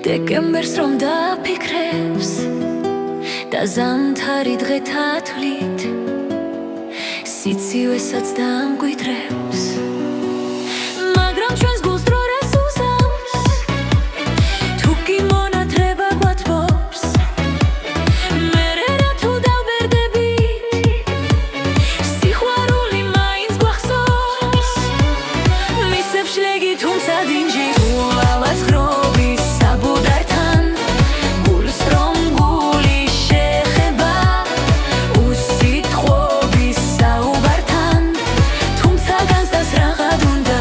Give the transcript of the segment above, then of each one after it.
დეკემბერს რომ დაფიქრებს და ზამთარი დღეთა თვლით სიცივესაც დამკვიდრებს მაგრამ ჩვენს გულს დრო რას უსამს თუ კი მონათრება გვათბობს მერე რა თუ დავბერდებით სიყვარული მაინც გვახსოვს მისებს შლეგი თუმცა დინჯი ულალას გროვის საბუდართან გულს რომ გული შეხება უსიტყვობის საუბართან თუმცა განსდას რაღაც უნდა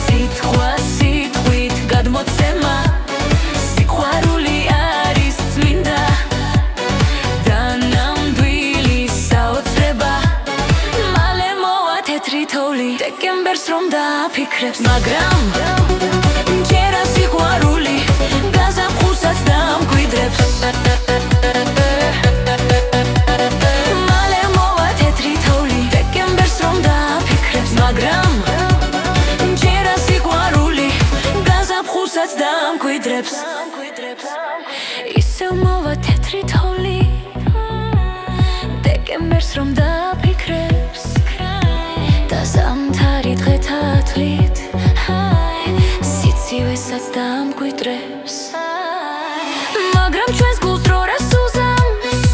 სიტყვა სიტყვით გადმოცემა სიყვარული არის წმინდა და ნამდვილი საოცრება მალე მოვა თეთრი თოვლი დეკემბერს რომ დაფიქრებს მაგრამ ჯერა სიყვარული გაზაფხულსაც დამკვიდრებს მალე მოვა თეთრი თოვლი დეკემბერს რომ დაფიქრებს მაგრამ ჯერა სიყვარული გაზაფხულსაც დამკვიდრებს ისევ მოვა თეთრი თოვლი დეკემბერს რომ დაფიქრებს და ზამთარი დღეთა თვლით სიცივესაც დამკვიდრებს მაგრამ ჩვენს გულს დრო რას უსამს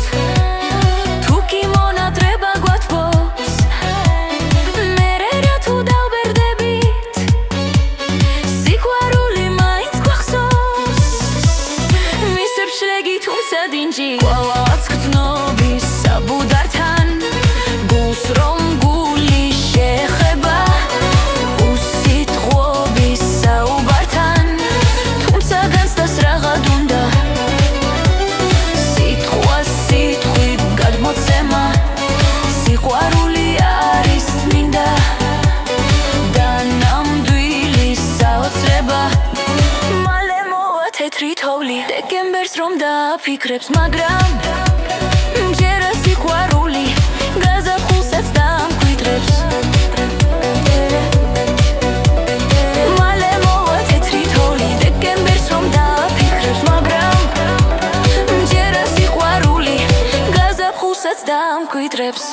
თუ კი მონათრება გვათბობს მერე რა თუ დავბერდებით სიყვარული მაინც გვახსოვს მისებს შლეგი თუმცა დინჯი ყველაც გრძნობის საბუდართან გულს რომ გული შეხება უსიტყვობის საუბართან თუმცა განსდას რაღაც უნდა სიტყვა სიტყვით გადმოცემა სიყვარული არის წმინდა და ნამდვილი საოცრება მალე მოვა თეთრი თოვლი დეკემბერს რომ დაფიქრებს მაგრამ ჯერა სიყვარული გაზაფხულსაც დამკვიდრებს მალე მოვა თეთრი თოვლი დეკემბერს რომ დაფიქრებს მაგრამ ჯერა სიყვარული გაზაფხულსაც დამკვიდრებს